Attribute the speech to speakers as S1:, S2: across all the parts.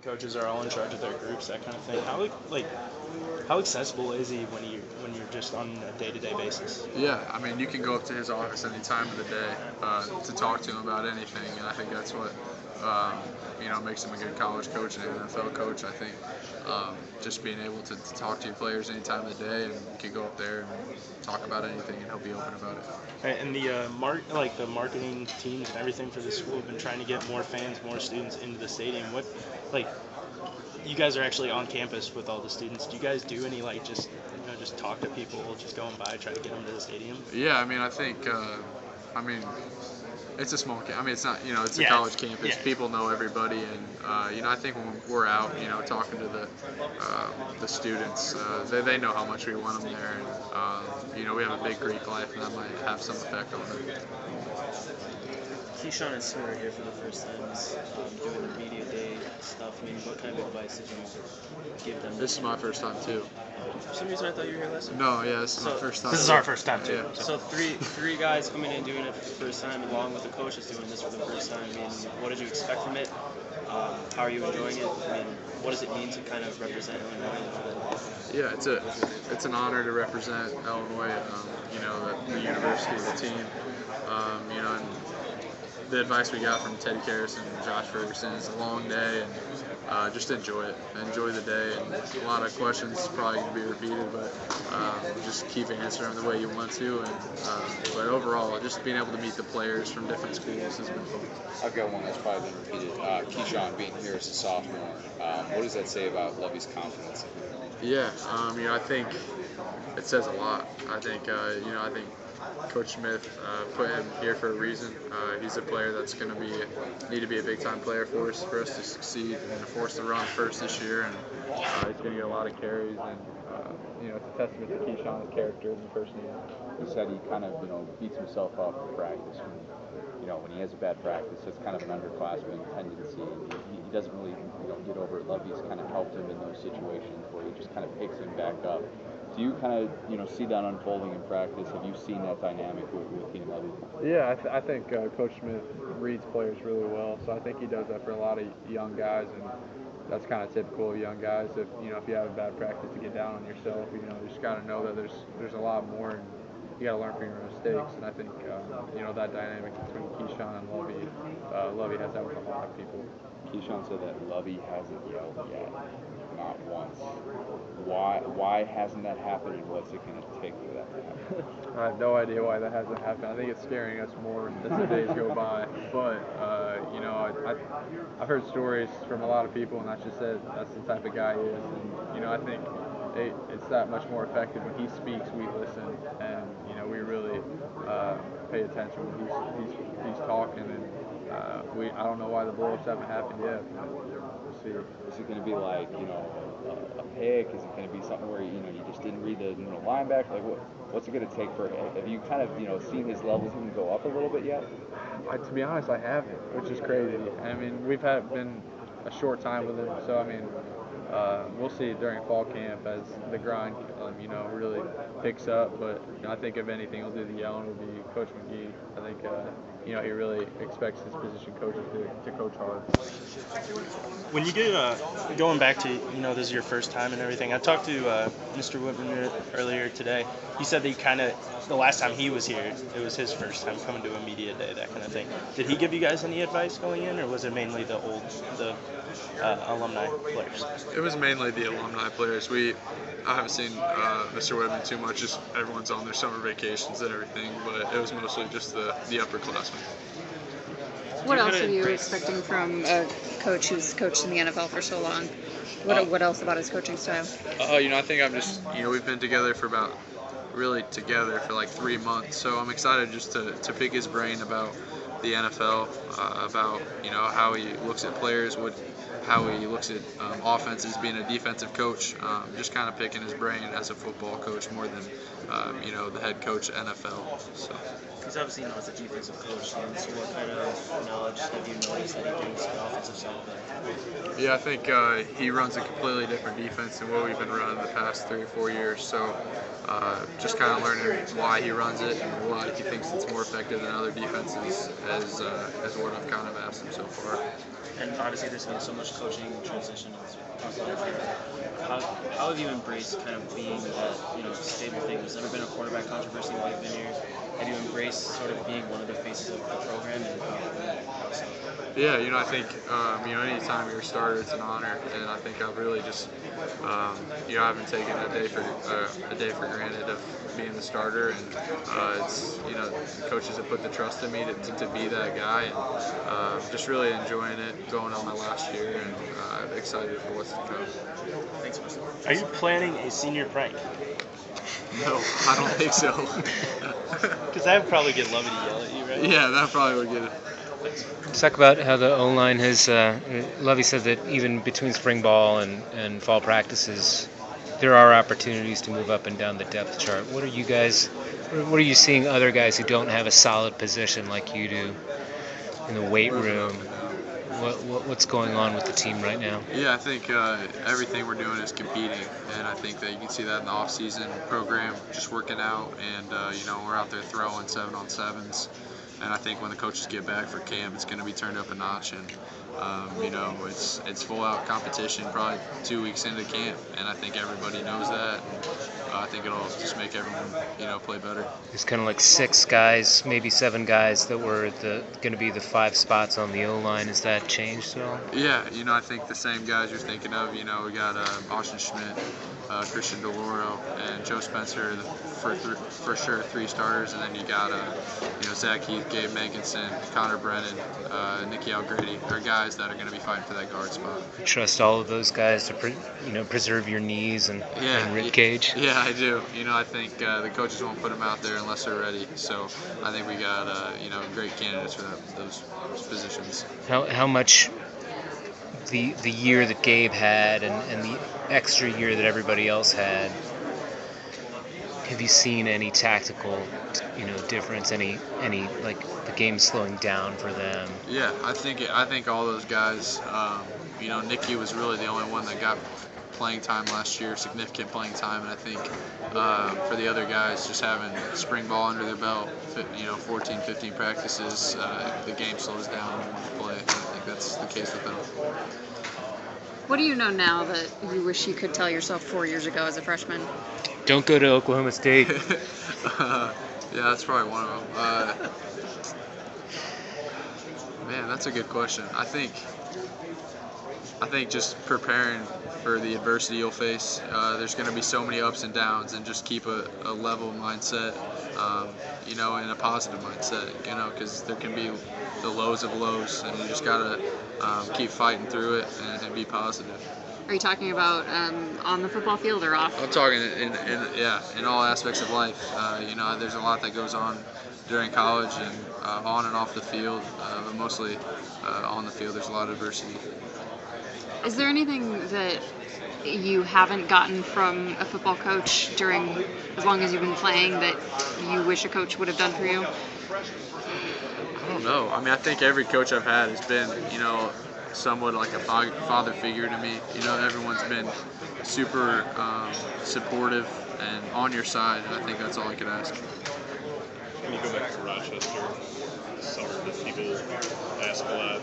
S1: coaches are all in charge of their groups, that kind of thing. How accessible is he when you're just on a day-to-day basis?
S2: Yeah, I mean, you can go up to his office any time of the day to talk to him about anything, and I think that's what makes him a good college coach and an NFL coach. I think just being able to talk to your players any time of the day, and you can go up there and talk about anything, and he'll be open about it.
S1: Right, and the marketing teams and everything for the school have been trying to get more fans, more students into the stadium. You guys are actually on campus with all the students. Do you guys do any just talk to people, just going by, try to get them to the stadium?
S2: Yeah, I mean, I think it's a small campus. I mean, it's not, it's a college campus.
S1: Yeah.
S2: People know everybody, and I think when we're out, talking to the students, they know how much we want them there, and we have a big Greek life, and that might have some effect on them.
S3: Keyshawn and Sue are here for the first time doing the media day stuff. I mean, what kind of advice did you give them?
S2: This is my first time too.
S3: For some reason, I thought you were here last time.
S2: No, yeah, this is my first time.
S1: This is our first time too.
S2: Yeah.
S3: So three guys coming in doing it for the first time, along with the coaches doing this for the first time. I mean, what did you expect from it? How are you enjoying it? I mean, what does it mean to kind of represent Illinois?
S2: Yeah, it's an honor to represent Illinois. The university, the team. And the advice we got from Teddy Karras and Josh Ferguson is a long day, and just enjoy it. Enjoy the day, and a lot of questions probably going to be repeated, but just keep answering them the way you want to. But overall, just being able to meet the players from different schools has been fun.
S4: I've got one that's probably been repeated. Keyshawn being here as a sophomore, what does that say about Lovey's confidence?
S2: Yeah, I think it says a lot. I think Coach Smith put him here for a reason. He's a player that's going to need to be a big-time player for us to succeed. He's going to force the run first this year, and he's going to get a lot of carries. And it's a testament to Keyshawn's character and the person he is.
S4: He said he kind of beats himself up in practice when he has a bad practice. It's kind of an underclassman tendency. He doesn't really get over it. Lovey's kind of helped him in those situations where he just kind of picks him back up. Do you kind of see that unfolding in practice? Have you seen that dynamic with Team Lovey?
S2: Yeah, I think Coach Smith reads players really well, so I think he does that for a lot of young guys, and that's kind of typical of young guys. If you have a bad practice, to get down on yourself, you just got to know that there's a lot more, and you got to learn from your mistakes. And I think that dynamic between Keyshawn and Lovey has that with a lot of people.
S4: Keyshawn said that Lovey hasn't yelled yet, not once. Why hasn't that happened, and what's it going to take for that to happen?
S2: I have no idea why that hasn't happened. I think it's scaring us more as the days go by. But I've heard stories from a lot of people, and that's the type of guy he is. And I think it's that much more effective when he speaks. We listen, and we really pay attention when he's talking. And I don't know why the blow-ups haven't happened yet. But we'll see.
S4: Is it going to be like a pick? Is it going to be something where you just didn't read the linebacker? Like what's it going to take for? Have you kind of seen his levels even go up a little bit yet?
S2: To be honest, I haven't, which is crazy. I mean, we've been a short time with him, so I mean, we'll see during fall camp as the grind, really picks up. But I think if anything, he'll do the yelling. Will be Coach McGee. I think he really expects his position coaches to coach hard.
S1: When you get going back to this is your first time and everything, I talked to Mr. Whitman earlier today. He said that the last time he was here, it was his first time coming to a media day, that kind of thing. Did he give you guys any advice going in, or was it mainly the alumni players?
S2: It was mainly the alumni players. I haven't seen Mr. Whitman too much. Just everyone's on their summer vacations and everything, but it was mostly just the upperclassmen.
S5: What else are you expecting from a coach who's coached in the NFL for so long? What else about his coaching style?
S2: I think I'm just, we've been together for like 3 months, so I'm excited just to pick his brain about the NFL, about how he looks at players, how he looks at offenses, being a defensive coach, just kind of picking his brain as a football coach more than the head coach at NFL. So.
S3: He's obviously as a defensive coach, so what kind of knowledge have you noticed that he brings to the offensive side of it?
S2: Yeah, I think he runs a completely different defense than what we've been running the past 3 or 4 years. So just kind of learning why he runs it and why he thinks it's more effective than other defenses as what I've kind of asked him so far.
S3: and obviously there's been so much coaching transition across the country. How have you embraced kind of being that stable thing? There's never been a quarterback controversy while you've been here. Have you embraced sort of being one of the faces of the program and how so?
S2: Yeah, I think anytime you're a starter, it's an honor, and I think I've really just I haven't taken a day for granted of being the starter, and it's coaches have put the trust in me to be that guy, and just really enjoying it, going on my last year, and excited for what's to come.
S3: Thanks, Wes.
S1: Are you planning a senior prank?
S2: No, I don't think so.
S1: Because that would probably get Lovey to yell at you, right?
S2: Yeah, that probably would get it.
S6: Let's talk about how the O-line has, Lovey said that even between spring ball and fall practices, there are opportunities to move up and down the depth chart. What are you seeing other guys who don't have a solid position like you do in the weight room? What's going on with the team right now?
S2: Yeah, I think everything we're doing is competing, and I think that you can see that in the off-season program, just working out, and we're out there throwing 7-on-7s, and I think when the coaches get back for camp, it's going to be turned up a notch, and it's full-out competition probably 2 weeks into camp, and I think everybody knows that. I think it'll just make everyone play better.
S6: There's kind of like 6 guys, maybe 7 guys that were going to be the 5 spots on the O-line. Has that changed at all?
S2: Yeah, I think the same guys you're thinking of. We got Austin Schmidt, Christian DeLauro, and Joe Spencer, for sure 3 starters, and then you got Zach Heath, Gabe Mankinson, Connor Brennan, Nicky Algrady are guys that are going to be fighting for that guard spot.
S6: Trust all of those guys to preserve your knees and rib cage.
S2: Yeah, I do. I think the coaches won't put them out there unless they're ready. So I think we got great candidates for those positions.
S6: How much the year that Gabe had and the extra year that everybody else had, have you seen any tactical difference, any like the game slowing down for them?
S2: Yeah, I think all those guys, Nicky was really the only one that got playing time last year, significant playing time, and I think for the other guys, just having spring ball under their belt, 14, 15 practices, the game slows down and want to play. I think that's the case with them.
S5: What do you know now that you wish you could tell yourself 4 years ago as a freshman?
S6: Don't go to Oklahoma State.
S2: Yeah, that's probably one of them. Man, that's a good question. I think just preparing for the adversity you'll face. There's going to be so many ups and downs, and just keep a level mindset, and a positive mindset, because there can be the lows of lows, and you just got to keep fighting through it and be positive.
S5: Are you talking about on the football field or off?
S2: I'm talking in all aspects of life. There's a lot that goes on during college and on and off the field, but mostly on the field. There's a lot of adversity.
S5: Is there anything that you haven't gotten from a football coach as long as you've been playing, that you wish a coach would have done for you?
S2: I don't know. I mean, I think every coach I've had has been, somewhat like a father figure to me. Everyone's been super supportive and on your side, and I think that's all I could ask.
S7: When you go back to Rochester this summer, did people ask a lot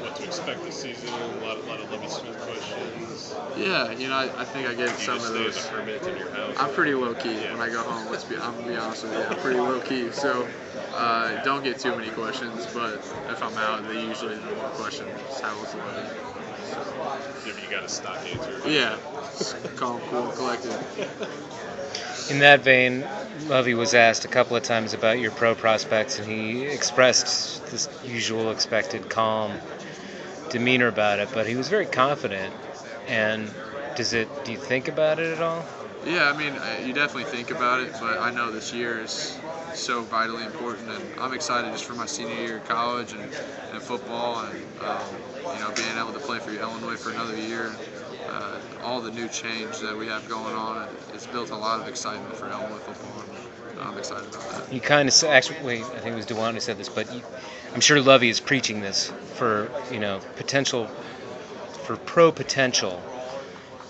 S7: what to expect this season? A lot of Lovey Smith questions.
S2: Yeah, I think I get some of those.
S7: As a hermit in your house?
S2: I'm pretty low key when I go home. I'm gonna be honest with you. I'm pretty low key, so don't get too many questions. But if I'm out, they usually the one question is how was the weather. So,
S7: If you got a stock answer.
S2: Yeah, calm, cool, collected.
S6: In that vein, Lovey was asked a couple of times about your pro prospects, and he expressed this usual expected calm demeanor about it, but he was very confident. And do you think about it at all?
S2: Yeah, I mean, you definitely think about it, but I know this year is so vitally important, and I'm excited just for my senior year of college and football, and being able to play for Illinois for another year. All the new change that we have going on, it's built a lot of excitement for Illinois football, and I'm excited about that.
S6: You kind of actually, I think it was DeJuan who said this, but I'm sure Lovey is preaching this for potential, for pro potential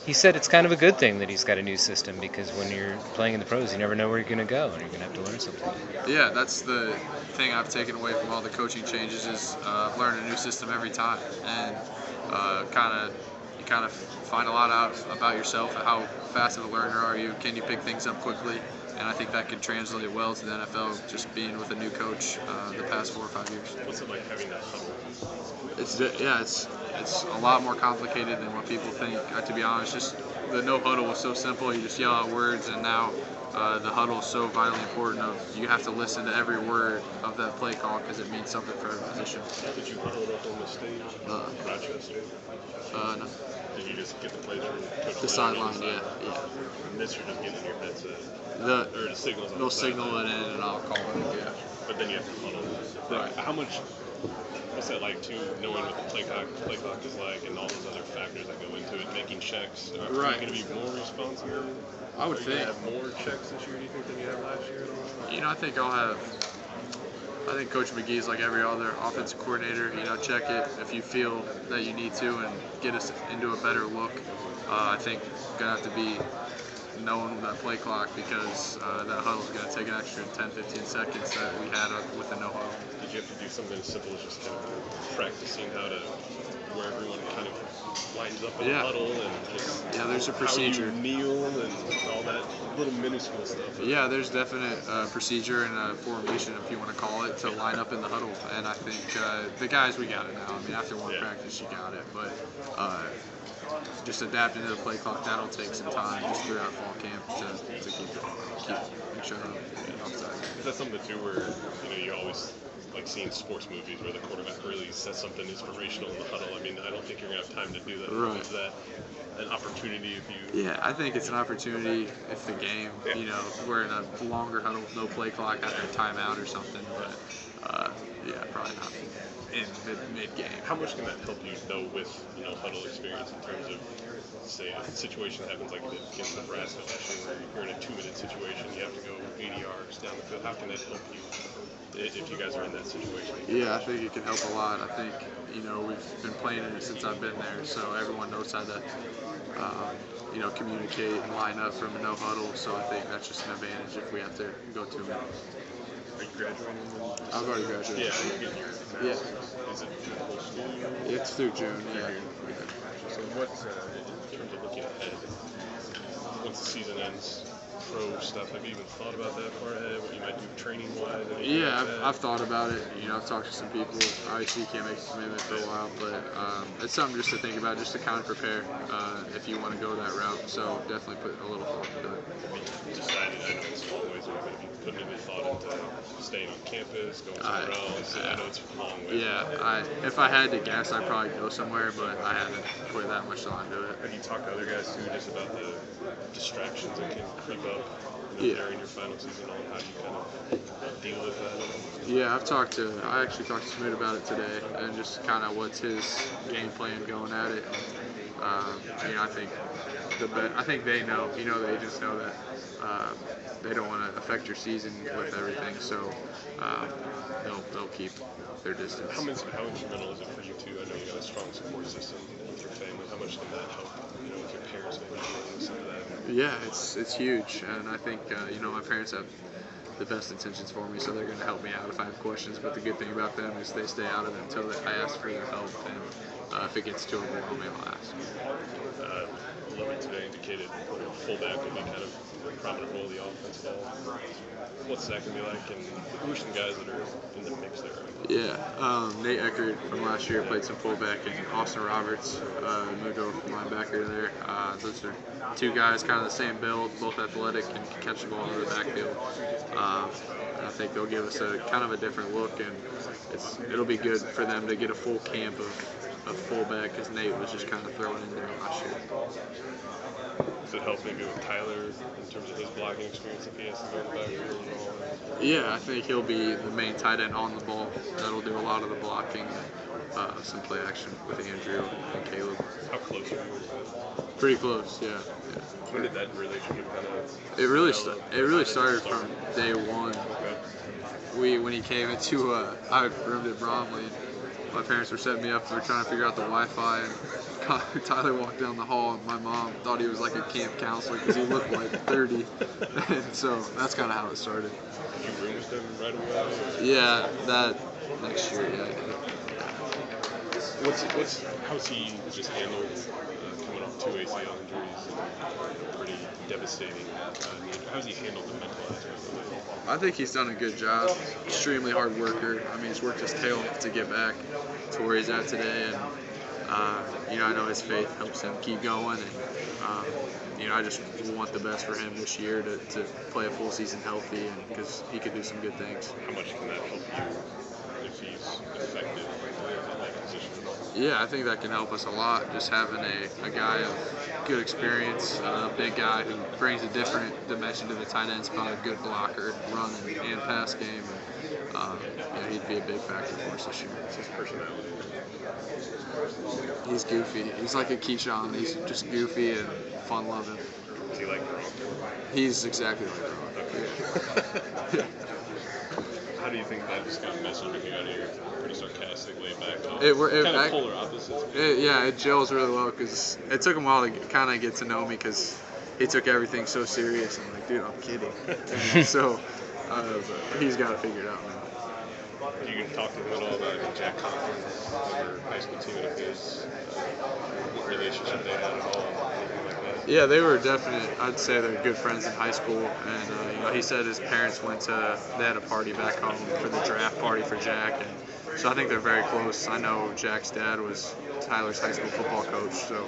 S6: he said it's kind of a good thing that he's got a new system because when you're playing in the pros, you never know where you're going to go and you're going to have to learn something.
S2: Yeah, that's the thing I've taken away from all the coaching changes is learn a new system every time, and you kind of find a lot out about yourself and how fast of a learner are you. Can you pick things up quickly? And I think that could translate well to the NFL, just being with a new coach the past 4 or 5 years.
S7: What's it like having that huddle?
S2: It's a lot more complicated than what people think. To be honest, just the no huddle was so simple. You just yell out words, and now the huddle is so vitally important. You have to listen to every word of that play call because it means something for every position.
S7: Did you huddle up on the stage? Rochester?
S2: No.
S7: Did you just get the plays from Coach
S2: The sideline, yeah.
S7: And this you're just getting in your headset?
S2: Or
S7: the signals on
S2: they'll
S7: the
S2: signal it in, and I'll call it. Yeah.
S7: But then you have to huddle.
S2: Right.
S7: What's that like too? Knowing what the play clock is like, and all those other factors that go into it, making checks. Are you going to be more responsible?
S2: I would think.
S7: You have more checks this year, do you think, than you had last year?
S2: I think Coach McGee is like every other offensive coordinator. Check it if you feel that you need to and get us into a better look. I think gonna have to be knowing that play clock because that huddle is gonna take an extra 10-15 seconds that we had with the no huddle.
S7: Did you have to do something as simple as just kind of practicing where everyone kind of lines up in a huddle and just
S2: there's a procedure.
S7: How you kneel and all that little minuscule stuff.
S2: Yeah, there's definite procedure and a formation, if you want to call it, to line up in the huddle. And I think the guys, we got it now. I mean, after one practice, you got it. But just adapting to the play clock, that'll take some time just throughout fall camp to keep each other offside.
S7: Is that something too where you always like seeing sports movies where the quarterback really says something inspirational in the huddle? I mean, I don't think you're gonna have time to do that.
S2: Right.
S7: Is that an opportunity if you?
S2: Yeah, I think it's an opportunity if the game, we're in a longer huddle with no play clock after a timeout or something. But probably not in mid game.
S7: How much can that help you know with huddle experience in terms of, say, a situation happens like it did against Nebraska last year where you're in a 2-minute situation, you have to go 80 yards down the field. How can that help you if you guys are in that situation?
S2: Yeah, I think it can help a lot. I think we've been playing it since I've been there, so everyone knows how to communicate and line up from a no huddle. So I think that's just an advantage if we have to go 2 minutes.
S7: Are you graduating?
S2: I've already graduated.
S7: Yeah, you're getting your master's.
S2: Yeah.
S7: Is it through the whole school year?
S2: It's through June. Yeah.
S7: So what, in terms of looking ahead, once the season ends, pro stuff, have you even thought about that far ahead, what you might do training-wise?
S2: Yeah, I've thought about it. I've talked to some people. Obviously, you can't make a commitment for a while, but it's something just to think about, just to kind of prepare if you want to go that route. So definitely put a little thought into it.
S7: Have you decided, I know it's a long ways away, but have you put any thought into staying on campus, going somewhere else? I know it's a long way.
S2: Yeah, if I had to guess, I'd probably go somewhere, but I haven't put that much thought into it.
S7: Have you talked to other guys too, just about the distractions that can creep up during your final season, on how you kind of deal with that?
S2: Yeah, I actually talked to Smoot about it today, and just kind of what's his game plan going at it. I think they know. The agents know that they don't want to affect your season with everything, so they'll keep their distance.
S7: How instrumental is it for you too? I know you got a strong support system with your family. How much can that help? With your parents maybe some of that.
S2: Yeah, it's huge, and I think my parents have the best intentions for me, so they're going to help me out if I have questions. But the good thing about them is they stay out of it until I ask for their help, and if it gets too overwhelming, I'll ask.
S7: Lovey today indicated fullback will be kind of a prominent role of the offense. What's that going to be like, and who are some guys that are in the mix there?
S2: Yeah, Nate Eckert from last year played some fullback, and Austin Roberts moved over from linebacker there. Those are two guys kind of the same build, both athletic and can catch the ball out of the backfield. And I think they'll give us a kind of a different look, and it'll be good for them to get a full camp of fullback, because Nate was just kind of thrown in there last year.
S7: Does it help maybe with Tyler in terms of his blocking experience if he has to go in the backfield and all?
S2: Yeah, I think he'll be the main tight end on the ball. That'll do a lot of the blocking, some play action with Andrew and Caleb.
S7: How close are you?
S2: Pretty close, yeah.
S7: When did that relationship kind of?
S2: It really started from day one. When he came into I roomed at Bromley. My parents were setting me up. We were trying to figure out the Wi-Fi and Tyler walked down the hall, and my mom thought he was like a camp counselor because he looked like 30. And so that's kind of how it started.
S7: Did you room with him right away?
S2: Yeah, that next year, yeah, I did.
S7: How's he just handled coming off 2 ACL injuries and pretty devastating knee injury? How's he handled the mental aspect of it?
S2: I think he's done a good job. Extremely hard worker. I mean, he's worked his tail off to get back to where he's at today, and I know his faith helps him keep going. And I just want the best for him this year to play a full season healthy, and because he could do some good things.
S7: How much can that help you if he's effective at that position?
S2: Yeah, I think that can help us a lot. Just having a guy of good experience, a big guy who brings a different dimension to the tight end spot, a good blocker, running and pass game. And, he'd be a big factor for us this year.
S7: What's his personality?
S2: He's goofy. He's like a Keyshawn. He's just goofy and fun-loving.
S7: Is he like Gronk?
S2: He's exactly like Gronk.
S7: Okay. How do you think that just kind of message with you out here? Pretty sarcastic, laid back. Kind of polar opposites.
S2: It gels really well because it took him a while to kind of get to know me because he took everything so serious. I'm like, dude, I'm kidding. And so he's got to figure it out now.
S7: You can talk to him at all about Jack Conklin, another high school team of his, what relationship they had at all, anything like that?
S2: Yeah, they were definite. I'd say they're good friends in high school, and he said his parents they had a party back home for the draft party for Jack, and so I think they're very close. I know Jack's dad was Tyler's high school football coach, so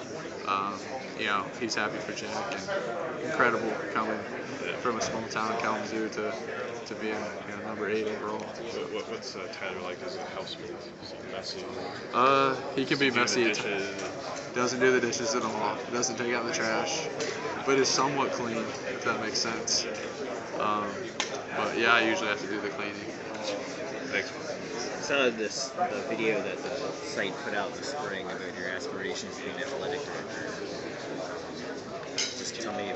S2: he's happy for Jack, and incredible coming from a small town in Kalamazoo to being number 8 overall.
S7: What's Tyler like as a housemate? Is he messy?
S2: He can be messy. Doesn't do the dishes at all. Doesn't take out the trash, but is somewhat clean, if that makes sense. But yeah, I usually have to do the cleaning.
S7: Thanks.
S8: I saw the video that the site put out this spring about your aspirations being athletic director. Just tell me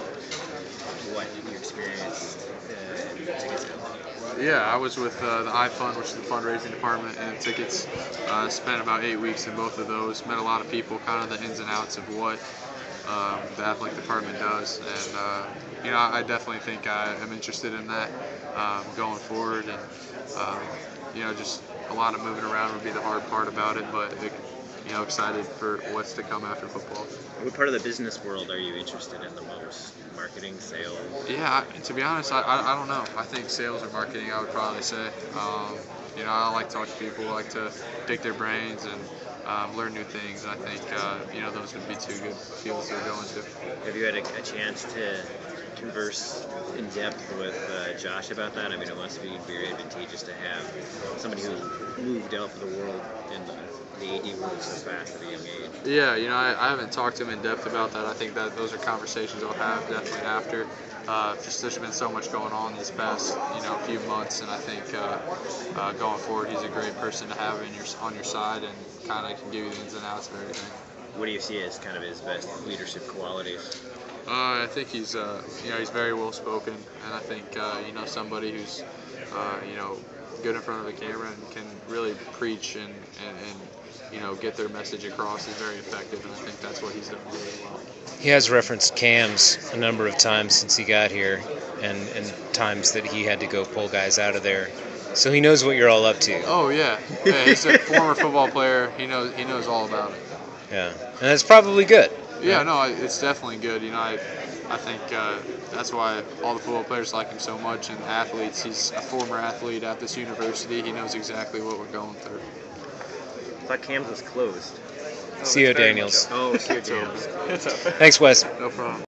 S8: what you experienced tickets.
S2: Yeah, I was with the iFund, which is the fundraising department, and tickets. Spent about 8 weeks in both of those. Met a lot of people, kind of the ins and outs of what the athletic department does, and I definitely think I am interested in that going forward, and just a lot of moving around would be the hard part about it, but excited for what's to come after football.
S8: What part of the business world are you interested in the most? Marketing, sales?
S2: Yeah, to be honest, I don't know. I think sales or marketing, I would probably say. I like to talk to people, I like to pick their brains and learn new things. And I think, those would be 2 good fields to go into.
S8: Have you had a chance to converse in depth with Josh about that? I mean, it must be very advantageous to have somebody who moved up the world in the AD world so fast at a young age.
S2: Yeah, I haven't talked to him in depth about that. I think that those are conversations I'll have definitely after. Just there's been so much going on these past, few months, and I think going forward, he's a great person to have on your side, and kind of can give you the ins and outs of everything.
S8: What do you see as kind of his best leadership qualities?
S2: I think he's he's very well spoken, and I think somebody who's good in front of the camera and can really preach and get their message across is very effective, and I think that's what he's done really well.
S6: He has referenced cams a number of times since he got here, and times that he had to go pull guys out of there. So he knows what you're all up to.
S2: Oh yeah, he's a former football player. He knows all about it.
S6: Yeah, and that's probably good.
S2: Yeah, no, it's definitely good. I think that's why all the football players like him so much, and athletes. He's a former athlete at this university. He knows exactly what we're going through.
S8: I thought Cam's was closed.
S6: C.O. Daniels.
S8: Oh, C.O. Daniels.
S6: Thanks, Wes.
S2: No problem.